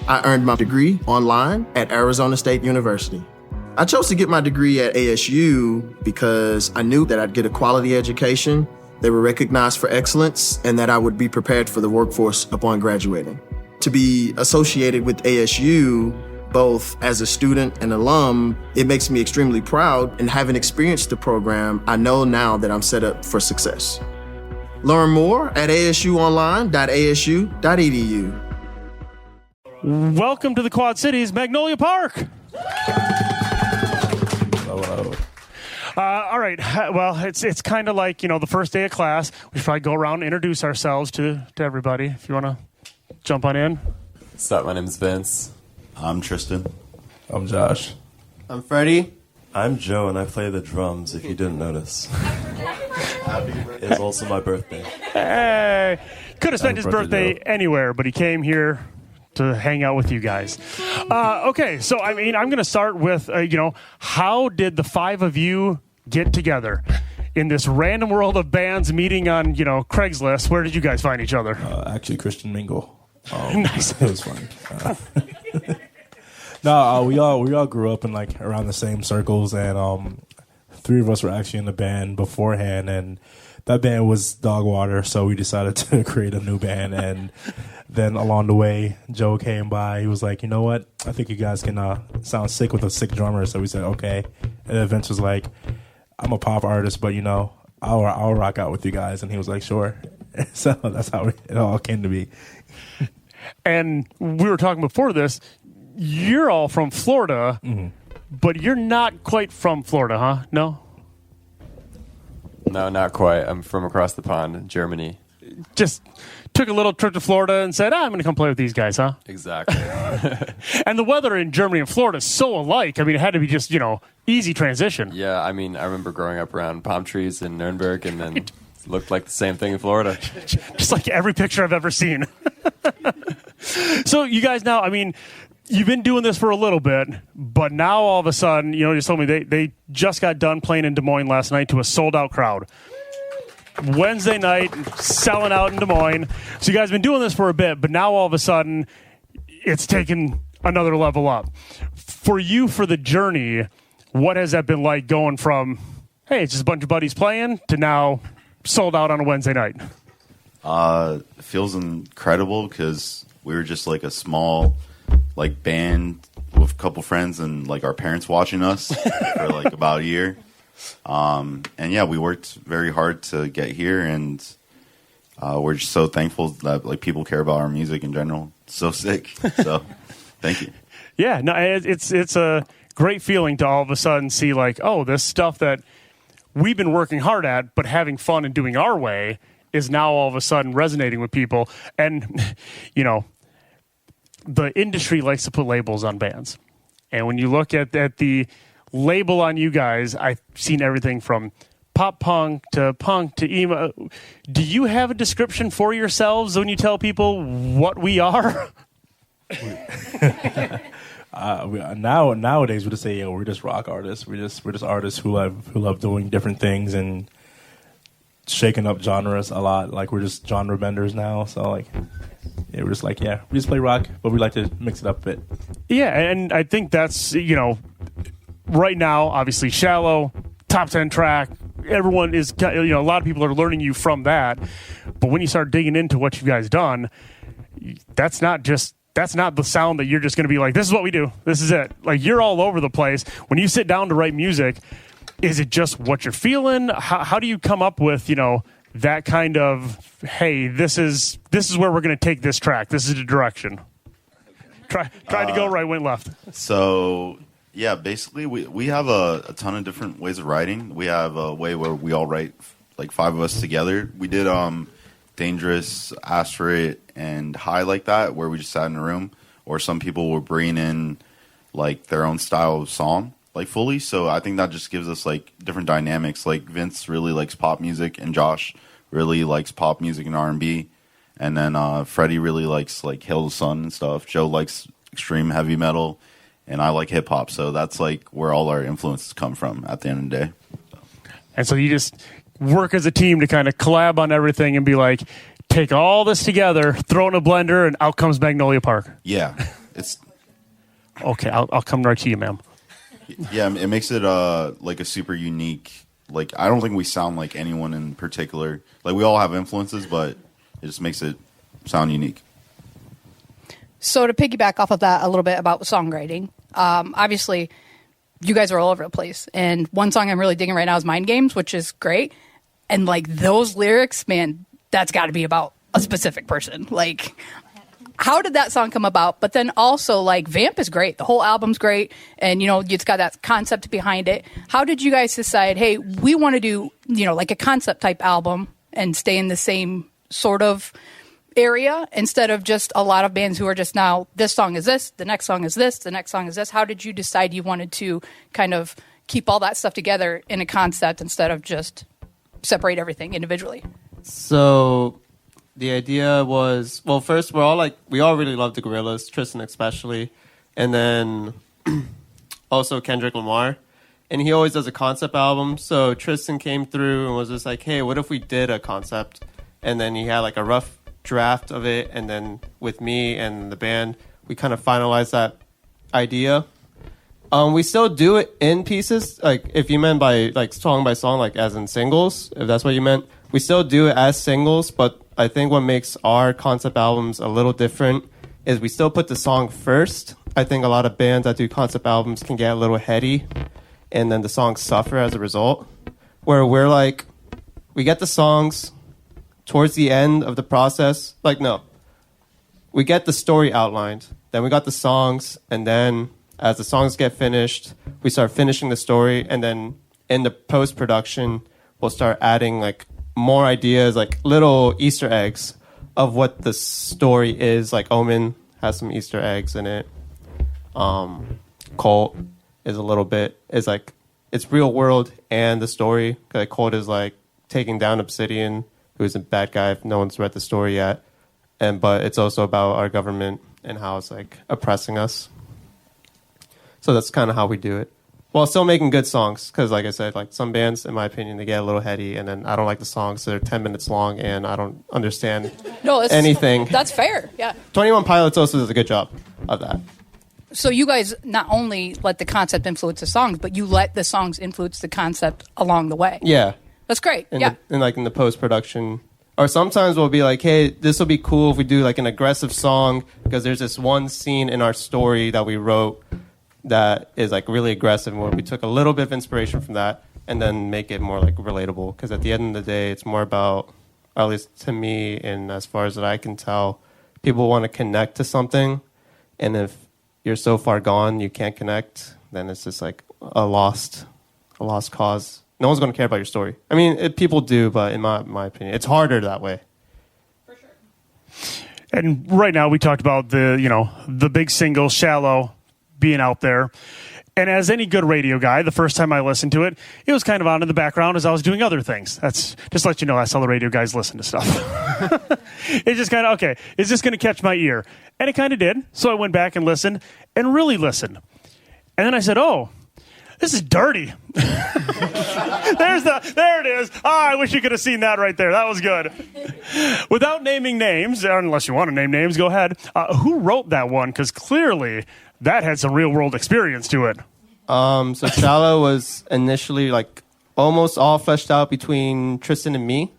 I earned my degree online at Arizona State University. I chose to get my degree at ASU because I knew that I'd get a quality education, they were recognized for excellence, and that I would be prepared for the workforce upon graduating. To be associated with ASU, both as a student and alum, it makes me extremely proud, and having experienced the program, I know now that I'm set up for success. Learn more at asuonline.asu.edu. Welcome to the Quad Cities, Magnolia Park. Hello. All right. Well, it's kind of like, the first day of class. We should probably go around and introduce ourselves to everybody. If you want to jump on in. What's up? My name's Vince. I'm Tristan. I'm Josh. I'm Freddie. I'm Joe, and I play the drums, if you didn't notice. It's also my birthday. Hey! Could have spent his birthday anywhere, but he came here to hang out with you guys. Okay, so, I'm going to start with, how did the five of you get together? In this random world of bands meeting on, Craigslist, where did you guys find each other? Actually, Christian Mingle. Nice. It was funny. No, we all grew up in around the same circles, and three of us were actually in the band beforehand, and that band was dog water, so we decided to create a new band. And then along the way, Joe came by. He was like, you know what? I think you guys can sound sick with a sick drummer. So we said, okay. And then Vince was like, I'm a pop artist, but I'll rock out with you guys. And he was like, sure. So that's how it all came to be. And we were talking before this. You're all from Florida, but you're not quite from Florida, huh? No? No, not quite. I'm from across the pond, Germany. Just took a little trip to Florida and said, I'm going to come play with these guys, huh? Exactly. And the weather in Germany and Florida is so alike. It had to be just, easy transition. Yeah, I remember growing up around palm trees in Nuremberg, and then it looked like the same thing in Florida. Just like every picture I've ever seen. So you guys now, you've been doing this for a little bit, but now all of a sudden, you just told me they just got done playing in Des Moines last night to a sold-out crowd. Wednesday night, selling out in Des Moines. So you guys have been doing this for a bit, but now all of a sudden, it's taken another level up. For you, for the journey, what has that been like going from, hey, it's just a bunch of buddies playing, to now sold out on a Wednesday night? It feels incredible because we were just a small band with a couple friends and our parents watching us for about a year. And yeah, we worked very hard to get here, and we're just so thankful that people care about our music in general. It's so sick. So thank you. Yeah, no, it's a great feeling to all of a sudden see this stuff that we've been working hard at, but having fun and doing our way is now all of a sudden resonating with people. And, the industry likes to put labels on bands. And when you look at the label on you guys, I've seen everything from pop punk to emo. Do you have a description for yourselves when you tell people what we are? Nowadays we just say we're just rock artists. We're just artists who love doing different things and shaking up genres a lot. We're just genre benders now. So yeah, we're just we just play rock, but we like to mix it up a bit. Yeah, and I think that's right now, obviously, Shallow, top 10 track. Everyone is, a lot of people are learning you from that. But when you start digging into what you guys done, that's not the sound that you're just going to be like, this is what we do. This is it. You're all over the place. When you sit down to write music, is it just what you're feeling? How do you come up with, that kind of, hey, this is where we're going to take this track. This is the direction. Trying to go right, went left. So yeah, basically we have a ton of different ways of writing. We have a way where we all write five of us together. We did Dangerous, Ask for It, and High like that, where we just sat in a room. Or some people will bring in their own style of song fully. So I think that just gives us different dynamics. Vince really likes pop music, and Josh really likes pop music and R&B. And then Freddie really likes Hail the Sun and stuff. Joe likes extreme heavy metal, and I like hip hop. So that's where all our influences come from at the end of the day. And so you just work as a team to kind of collab on everything and be take all this together, throw in a blender, and out comes Magnolia Park. Yeah, It's Okay, I'll come right to you, ma'am. yeah, it makes it like a super unique. Like I don't think we sound like anyone in particular. Like we all have influences, but it just makes it sound unique. So to piggyback off of that a little bit about songwriting, obviously you guys are all over the place. And one song I'm really digging right now is Mind Games, which is great. And like those lyrics, man, that's got to be about a specific person. Like, how did that song come about? But then also, like, Vamp is great. The whole album's great. And, you know, it's got that concept behind it. How did you guys decide, hey, we want to do, you know, like a concept type album and stay in the same sort of area instead of just a lot of bands who are just now, this song is this, the next song is this, the next song is this? How did you decide you wanted to kind of keep all that stuff together in a concept instead of just separate everything individually? So the idea was, well, first we all really love the Gorillaz, Tristan especially, and then also Kendrick Lamar, and he always does a concept album. So Tristan came through and was just like, hey, what if we did a concept? And then he had like a rough draft of it, and then with me and the band, we kind of finalized that idea. We still do it in pieces, like if you meant by like song by song, like as in singles, if that's what you meant. We still do it as singles, but I think what makes our concept albums a little different is we still put the song first. I think a lot of bands that do concept albums can get a little heady, and then the songs suffer as a result. Where we're like, we get the songs towards the end of the process. Like, no, we get the story outlined, then we got the songs, and then as the songs get finished, we start finishing the story, and then in the post-production, we'll start adding like more ideas, like little Easter eggs of what the story is. Like Omen has some Easter eggs in it. Cult is a little bit, is like, it's real world and the story. Like Cult is like taking down Obsidian, who's a bad guy if no one's read the story yet. But it's also about our government and how it's like oppressing us. So that's kind of how we do it. While still making good songs, because like I said, like some bands, in my opinion, they get a little heady, and then I don't like the songs. They're 10 minutes long, and I don't understand anything. That's fair, yeah. 21 Pilots also does a good job of that. So you guys not only let the concept influence the songs, but you let the songs influence the concept along the way. Yeah. That's great, In the post-production. Or sometimes we'll be like, hey, this will be cool if we do like an aggressive song, because there's this one scene in our story that we wrote that is like really aggressive, and where we took a little bit of inspiration from that and then make it more like relatable. Because at the end of the day, it's more about, or at least to me, and as far as that I can tell, people want to connect to something, and if you're so far gone you can't connect, then it's just like a lost cause. No one's going to care about your story. I mean, people do, but in my opinion, it's harder that way. For sure. And right now we talked about the big single, Shallow, being out there. And as any good radio guy, the first time I listened to it, it was kind of on in the background as I was doing other things. That's just to let you know, that's how the radio guys listen to stuff. It's just kind of, okay, is this going to catch my ear? And it kind of did. So I went back and listened and really listened. And then I said, oh, this is dirty. There it is. Oh, I wish you could have seen that right there. That was good. Without naming names, unless you want to name names, go ahead. Who wrote that one? Because clearly that had some real world experience to it. So Shallow was initially like almost all fleshed out between Tristan and me.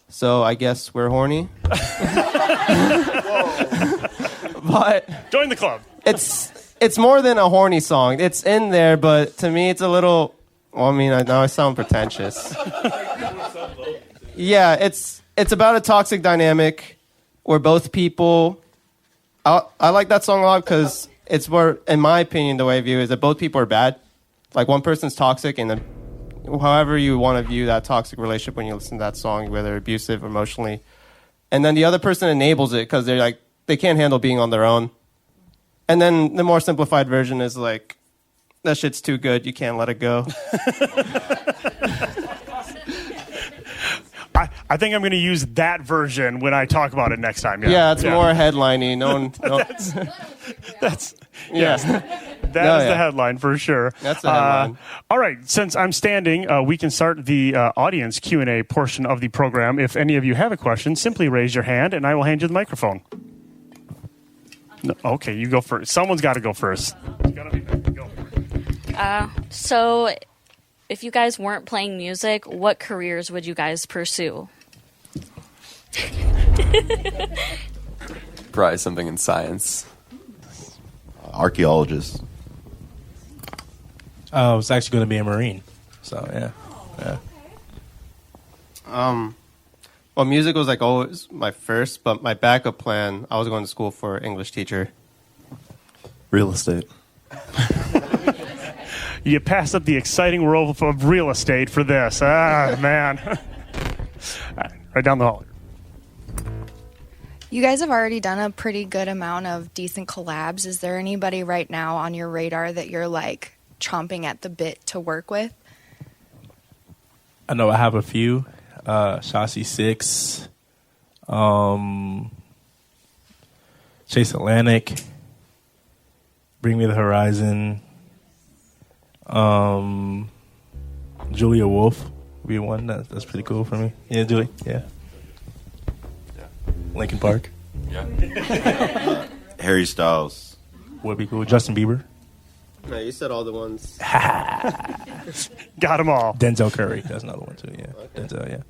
So I guess we're horny. But join the club. It's more than a horny song. It's in there, but to me, it's a little. Well, I mean, now I sound pretentious. Yeah, it's about a toxic dynamic where both people. I like that song a lot because it's more, in my opinion, the way I view it is that both people are bad. Like one person's toxic, and then however you want to view that toxic relationship when you listen to that song, whether abusive or emotionally, and then the other person enables it because they're like they can't handle being on their own. And then the more simplified version is like, that shit's too good, you can't let it go. I think I'm going to use that version when I talk about it next time. Yeah, it's more headliney. That's yeah. That is the headline for sure. That's the headline. All right, since I'm standing, we can start the audience Q&A portion of the program. If any of you have a question, simply raise your hand, and I will hand you the microphone. No, okay, you go first. Someone's got to go first. You gotta be go. So, if you guys weren't playing music, what careers would you guys pursue? Probably something in science. Archaeologist. I was actually going to be a Marine. So, yeah. Well, music was like always my first, but my backup plan, I was going to school for English teacher. Real estate. You passed up the exciting world of real estate for this. Ah, man. Right down the hall. You guys have already done a pretty good amount of decent collabs. Is there anybody right now on your radar that you're like chomping at the bit to work with? I know I have a few. Shashi 6, Chase Atlantic, Bring Me the Horizon, Julia Wolf would be one that's pretty cool for me. Yeah, Julie. Yeah. Linkin Park Yeah. Harry Styles. would be cool. Justin Bieber, No, you said all the ones. Got them all. Denzel Curry. That's another one too. Yeah, Denzel. Yeah.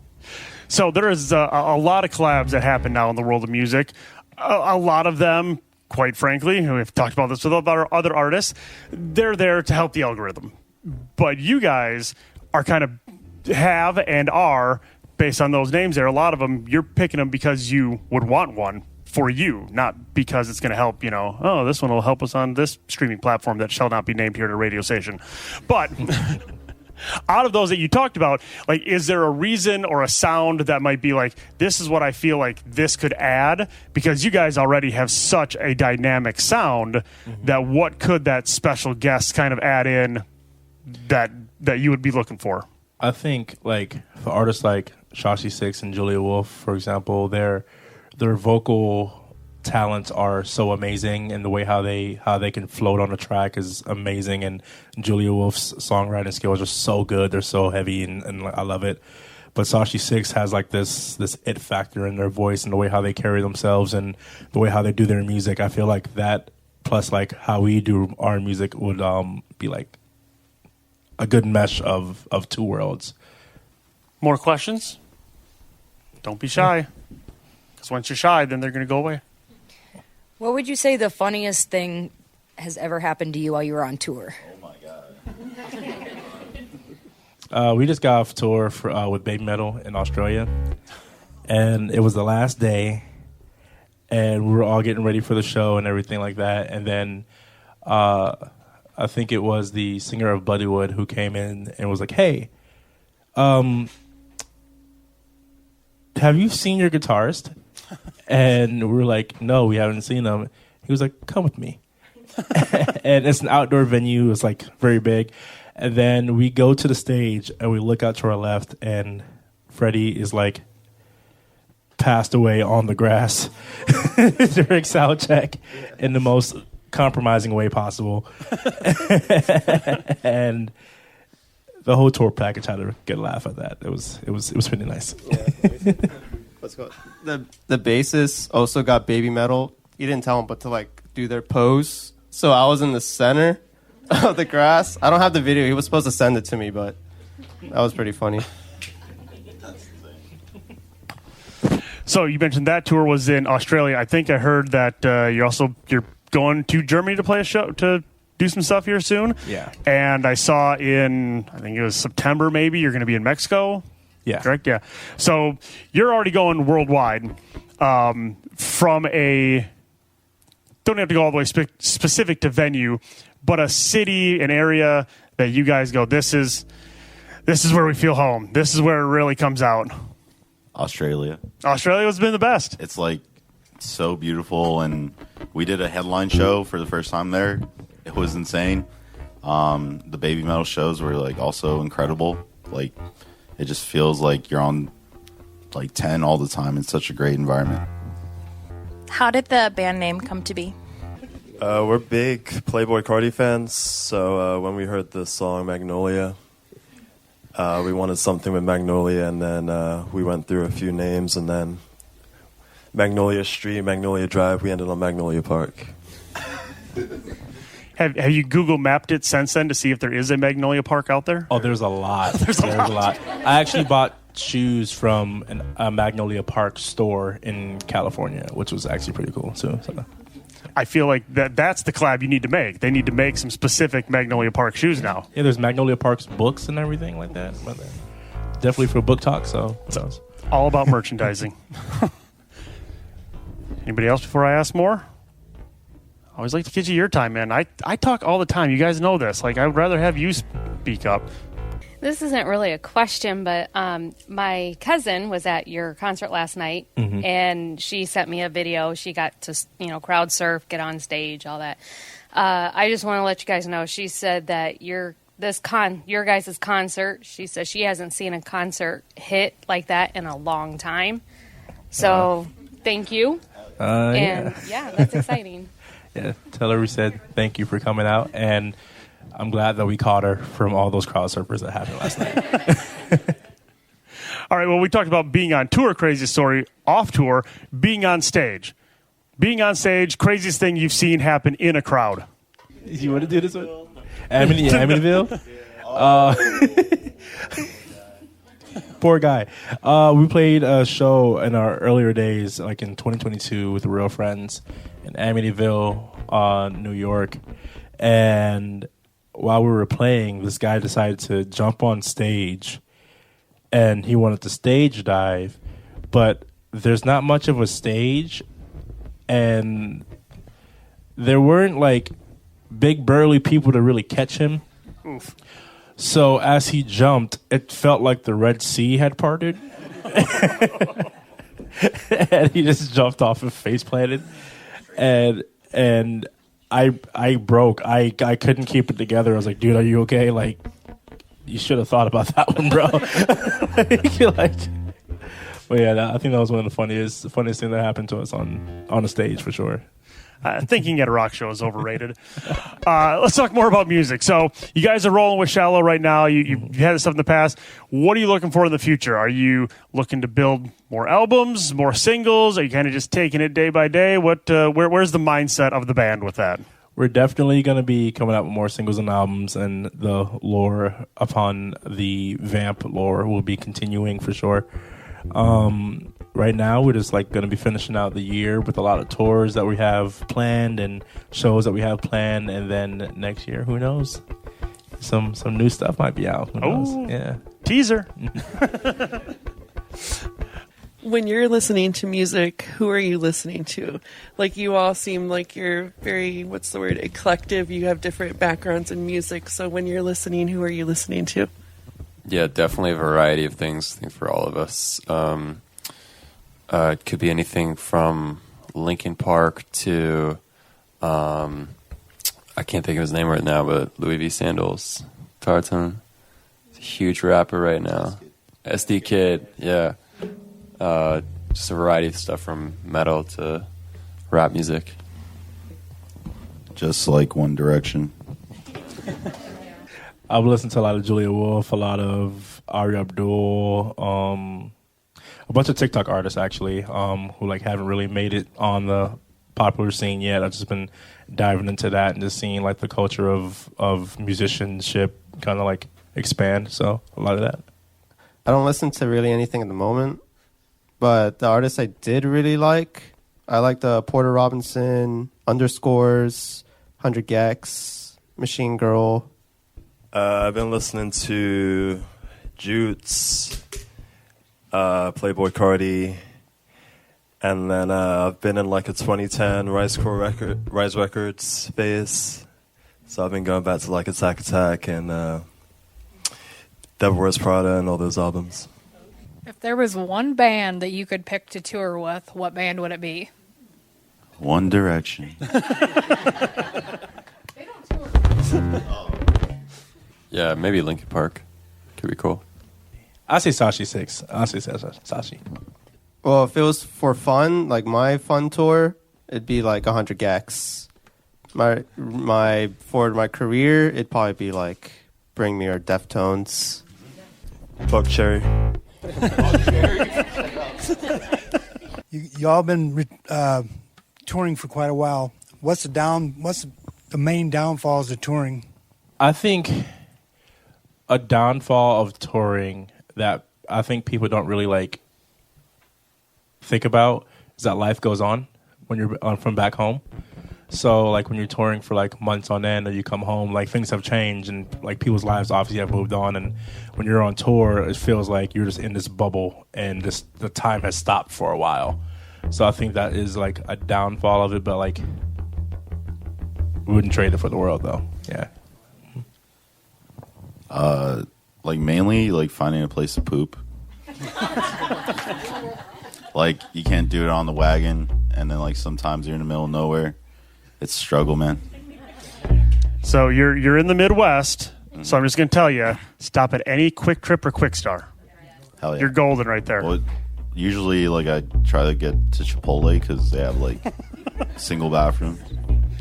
So there is a lot of collabs that happen now in the world of music. A lot of them, quite frankly, we've talked about this with our other artists, they're there to help the algorithm. But you guys are kind of have and are, based on those names there, a lot of them, you're picking them because you would want one for you, not because it's going to help, oh, this one will help us on this streaming platform that shall not be named here at a radio station. But out of those that you talked about, like, is there a reason or a sound that might be like, this is what I feel like this could add? Because you guys already have such a dynamic sound that what could that special guest kind of add in that you would be looking for? I think like for artists like Shashi 6 and Julia Wolf, for example, their vocal talents are so amazing, and the way how they can float on a track is amazing. And Julia Wolf's songwriting skills are so good; they're so heavy, and I love it. But Shashi 6 has like this it factor in their voice and the way how they carry themselves and the way how they do their music. I feel like that plus like how we do our music would be like a good mesh of two worlds. More questions? Don't be shy. Because once you're shy, then they're going to go away. What would you say the funniest thing has ever happened to you while you were on tour? Oh my God. We just got off tour with Baby Metal in Australia, and it was the last day, and we were all getting ready for the show and everything like that. And then I think it was the singer of Bloodywood who came in and was like, "Hey, have you seen your guitarist?" And we were like, "No, we haven't seen him." He was like, "Come with me." And it's an outdoor venue. It's like very big. And then we go to the stage and we look out to our left, and Freddie is like passed away on the grass during sound check in the most compromising way possible. And the whole tour package had a good laugh at that. It was pretty nice. Yeah. Let's go. The bassist also got Baby Metal. He didn't tell him, but to like do their pose. So I was in the center of the grass. I don't have the video. He was supposed to send it to me, but that was pretty funny. So you mentioned that tour was in Australia. I think I heard that you're going to Germany to play a show, to do some stuff here soon. Yeah. And I saw I think it was September maybe, you're going to be in Mexico. Yeah. Correct? Yeah. So you're already going worldwide from a, don't have to go all the way specific to venue, but a city, an area that you guys go, this is where we feel home. This is where it really comes out. Australia. Australia has been the best. It's like so beautiful, and we did a headline show for the first time there. It was insane. The Baby Metal shows were like also incredible. Like it just feels like you're on like 10 all the time. It's such a great environment. How did the band name come to be? We're big Playboi Carti fans, so when we heard the song Magnolia, we wanted something with Magnolia, and then we went through a few names, and then Magnolia Street, Magnolia Drive, we ended on Magnolia Park. Have you Google mapped it since then to see if there is a Magnolia Park out there? Oh, there's a lot. there's a lot. I actually bought shoes from a Magnolia Park store in California, which was actually pretty cool too. So. I feel like that's the collab you need to make. They need to make some specific Magnolia Park shoes now. Yeah, there's Magnolia Park's books and everything like that. But definitely for book talk, so who knows? All about merchandising. Anybody else before I ask more? I always like to give you your time, man. I talk all the time. You guys know this. Like, I would rather have you speak up. This isn't really a question, but my cousin was at your concert last night, and she sent me a video. She got to, crowd surf, get on stage, all that. I just want to let you guys know. She said that your guys' concert, she says she hasn't seen a concert hit like that in a long time. So, thank you. Yeah, that's exciting. Yeah, tell her we said thank you for coming out, and I'm glad that we caught her from all those crowd surfers that happened last night. All right, well, we talked about being on tour, craziest story, off tour, being on stage. Being on stage, craziest thing you've seen happen in a crowd. You want to do this one? Amityville? Poor guy. We played a show in our earlier days, like in 2022, with Real Friends in Amityville, New York. And while we were playing, this guy decided to jump on stage, and he wanted to stage dive, but there's not much of a stage, and there weren't like big burly people to really catch him. Oof. So as he jumped, it felt like the Red Sea had parted. And he just jumped off and face planted. And I broke. I couldn't keep it together. I was like, dude, are you okay? Like, you should have thought about that one, bro. But yeah, I think that was one of the funniest things that happened to us on a stage for sure. Thinking at a rock show is overrated. Let's talk more about music. So you guys are rolling with Shallow right now. You've had this stuff in the past. What are you looking for in the future? Are you looking to build more albums, more singles? Are you kind of just taking it day by day? Where's the mindset of the band with that? We're definitely going to be coming out with more singles and albums, and the lore upon the Vamp lore will be continuing for sure. Right now, we're just like going to be finishing out the year with a lot of tours that we have planned and shows that we have planned, and then next year, who knows? Some new stuff might be out. Who knows? Yeah, teaser. When you're listening to music, who are you listening to? Like, you all seem like you're very, eclectic. You have different backgrounds in music. So when you're listening, who are you listening to? Yeah, definitely a variety of things, I think, for all of us. It could be anything from Linkin Park to, I can't think of his name right now, but Louis V. Sandals, Tartan. He's a huge rapper right now. SD Kid, yeah. Just a variety of stuff from metal to rap music. Just like One Direction. I've listened to a lot of Julia Wolf, a lot of Ari Abdul, a bunch of TikTok artists actually, who like haven't really made it on the popular scene yet. I've just been diving into that and just seeing like the culture of musicianship kind of like expand. So a lot of that. I don't listen to really anything at the moment, but the artists I did really like, I like the Porter Robinson, Underscores, 100 Gex, Machine Girl. I've been listening to Jutes, Playboy Cardi, and then I've been in like a 2010 Rise Records phase. So I've been going back to like Attack and Devil Wears Prada and all those albums. If there was one band that you could pick to tour with, what band would it be? One Direction. Yeah, maybe Linkin Park. Could be cool. I say Sashi 6. I say Sashi. Well, if it was for fun, like my fun tour, it'd be like 100 Gex. For my career, it'd probably be like Bring Me or Deftones. Buck Cherry. Y'all been touring for quite a while. What's the the main downfalls of touring? I think a downfall of touring that I think people don't really like think about is that life goes on when you're from back home. So like when you're touring for like months on end, or you come home, like things have changed and like people's lives obviously have moved on. And when you're on tour, it feels like you're just in this bubble and the time has stopped for a while. So I think that is like a downfall of it, but like we wouldn't trade it for the world though. Yeah. Like mainly like finding a place to poop. Like you can't do it on the wagon, and then like sometimes you're in the middle of nowhere. It's a struggle, man. So you're in the Midwest, so I'm just going to tell you, stop at any Quick Trip or Quick Star. Hell yeah. You're golden right there. Well, usually like I try to get to Chipotle because they have like single bathroom.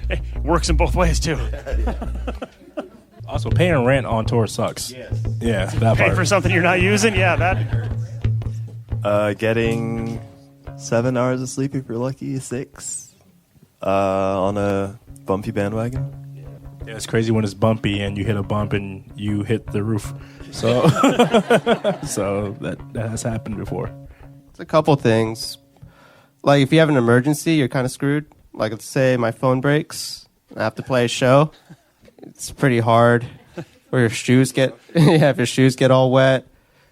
Hey, works in both ways too. Also, paying rent on tour sucks. Yes. Yeah, that Pay part. for something you're not using? Yeah, that. Getting 7 hours of sleep if you're lucky, 6 on a bumpy bandwagon. Yeah, it's crazy when it's bumpy and you hit a bump and you hit the roof. So, so that has happened before. It's a couple things. Like if you have an emergency, you're kind of screwed. Like let's say my phone breaks, and I have to play a show. It's pretty hard. Or your shoes get if your shoes get all wet.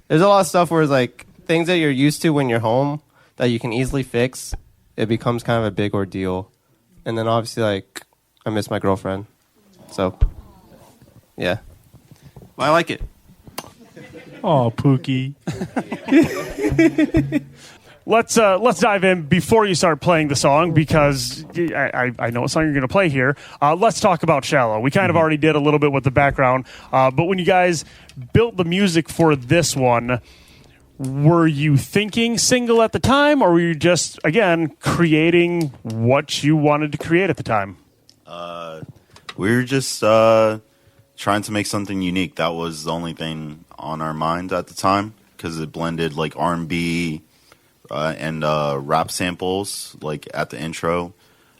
There's a lot of stuff where it's like things that you're used to when you're home that you can easily fix. It becomes kind of a big ordeal. And then obviously like I miss my girlfriend. So yeah. But I like it. Oh, Pookie. Let's dive in before you start playing the song, because I know what song you're going to play here. Let's talk about Shallow. We kind of already did a little bit with the background, but when you guys built the music for this one, were you thinking single at the time, or were you just, again, creating what you wanted to create at the time? We were just trying to make something unique. That was the only thing on our mind at the time, because it blended like R&B and rap samples like at the intro,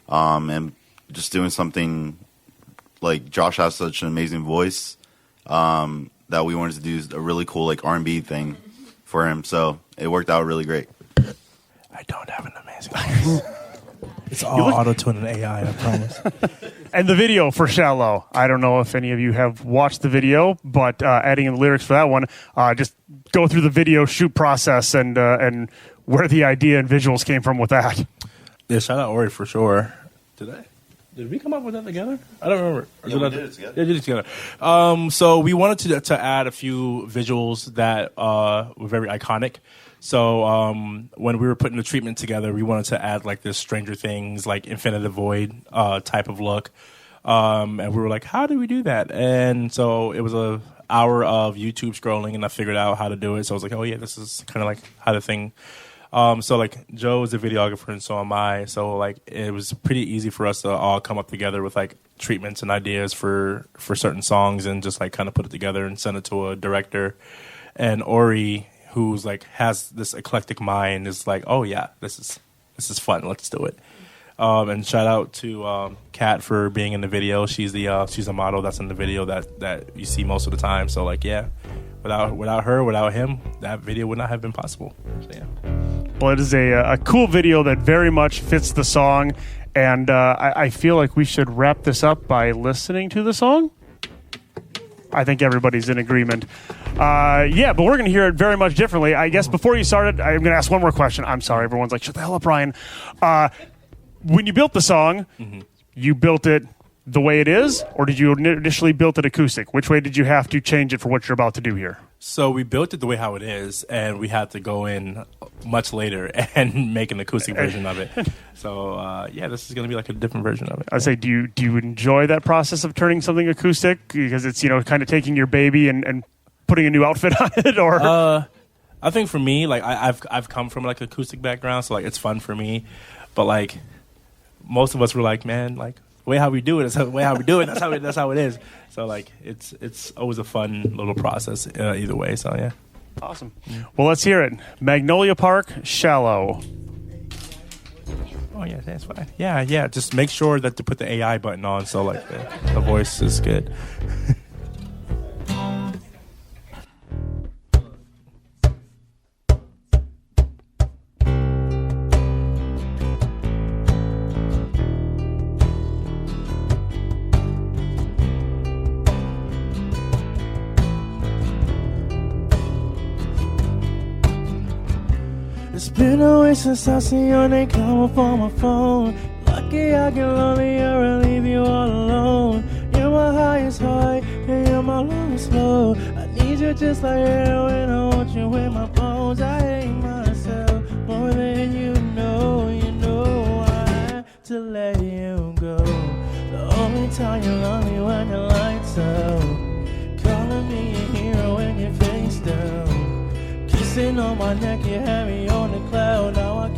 and just doing something like Josh has such an amazing voice that we wanted to do a really cool like R&B thing for him. So it worked out really great. I don't have an amazing voice. It's all auto-tune and AI, I promise. And the video for Shallow, I don't know if any of you have watched the video, but adding in the lyrics for that one, just go through the video shoot process and where the idea and visuals came from with that. Yeah, shout out Ori for sure. Did we come up with that together? I don't remember. Yeah, we did it together. Yeah, we did it together. So we wanted to add a few visuals that were very iconic. So when we were putting the treatment together, we wanted to add like this Stranger Things, like Infinite Void type of look. And we were like, how do we do that? And so it was an hour of YouTube scrolling, and I figured out how to do it. So I was like, oh yeah, this is kind of like how the thing. So like Joe is a videographer, and so am I. So like it was pretty easy for us to all come up together with like treatments and ideas for certain songs, and just like kind of put it together and send it to a director. And Ori, who's like has this eclectic mind, is like, oh yeah, this is fun, let's do it. And shout out to Kat for being in the video. She's the model that's in the video that you see most of the time. So like yeah, without her, without him, that video would not have been possible. So yeah. Well, it is a cool video that very much fits the song, and I feel like we should wrap this up by listening to the song. I think everybody's in agreement. Yeah, but we're going to hear it very much differently. I guess before you started, I'm going to ask one more question. I'm sorry, everyone's like, shut the hell up, Ryan. When you built the song, you built it the way it is, or did you initially build it acoustic? Which way did you have to change it for what you're about to do here? So we built it the way how it is, and we had to go in much later and make an acoustic version of it. So yeah, this is going to be like a different version of it. I say, do you enjoy that process of turning something acoustic, because it's kind of taking your baby and putting a new outfit on it, or? I think for me, like I've come from like acoustic background, so like it's fun for me, but like most of us were like, man, like the way how we do it is the way how we do it. That's how it is. So like it's always a fun little process either way. So yeah. Awesome. Well, let's hear it. Magnolia Park, Shallow. Oh yeah, that's fine. Yeah. Just make sure that to put the AI button on, so like the voice is good. It's been a week since I see your name come up on my phone. Lucky I get lonelier and leave you all alone. You're my highest high and you're my lowest low. I need you just like heroin, I want you in my bones. I hate myself more than you know. You know I had to let you go. The only time you love me when the lights out. Calling me a hero when you're face down. Kissing on my neck, you had me on the cloud. Now I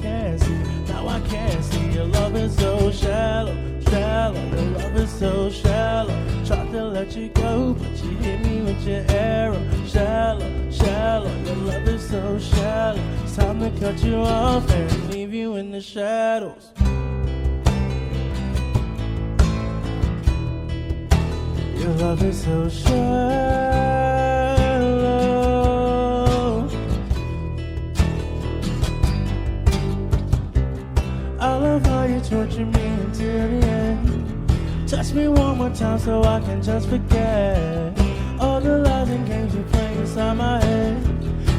can't see, your love is so shallow, shallow. Your love is so shallow. Tried to let you go, but you hit me with your arrow. Shallow, shallow. Your love is so shallow. It's time to cut you off and leave you in the shadows. Your love is so shallow. I love how you torture me until the end. Touch me one more time so I can just forget all the lies and games you play inside my head.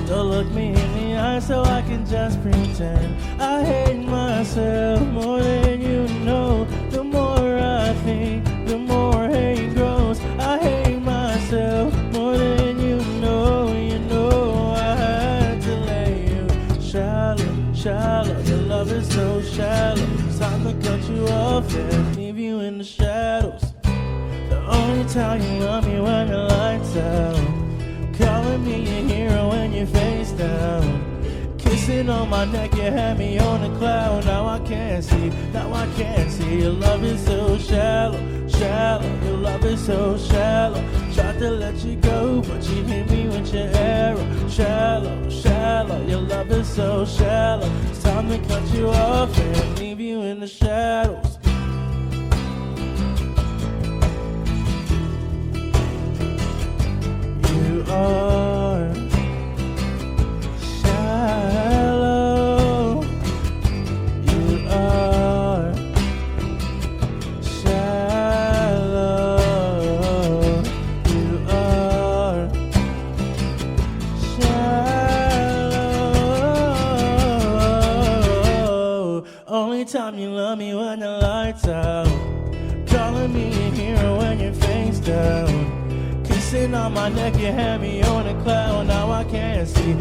Don't look me in the eye so I can just pretend. I hate myself more than you know. The more I think, the more hate grows. I hate myself more than you know. You know I had to let you shallow, shallow. Your love is so shallow. It's time to cut you off and leave you in the shadows. The only time you love me when the lights out. Calling me a hero when you're face down. Kissing on my neck, you had me on a cloud. Now I can't see, your love is so shallow, shallow. Your love is so shallow. Tried to let you go, but you hit me with your arrow. Shallow, shallow. Your love is so shallow. It's time to cut you off and leave you in the shadows. You are shallow. You are shallow. You are shallow. Only time you love me when the lights out. Calling me a hero when you're face down. Kissing on my neck, you had me on a cloud. Now I can't see,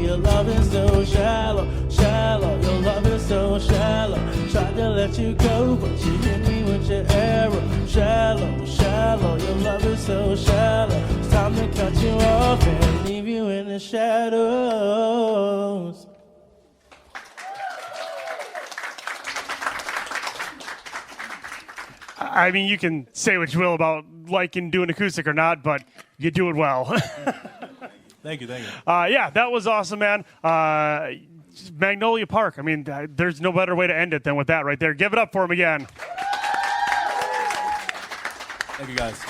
your love is so shallow, shallow. Your love is so shallow. Tried to let you go, but you hit me with your arrow. Shallow, shallow. Your love is so shallow. It's time to cut you off and leave you in the shadows. I mean, you can say what you will about liking doing acoustic or not, but you do it well. Thank you. Yeah, that was awesome, man. Magnolia Park. I mean, there's no better way to end it than with that right there. Give it up for him again. Thank you, guys.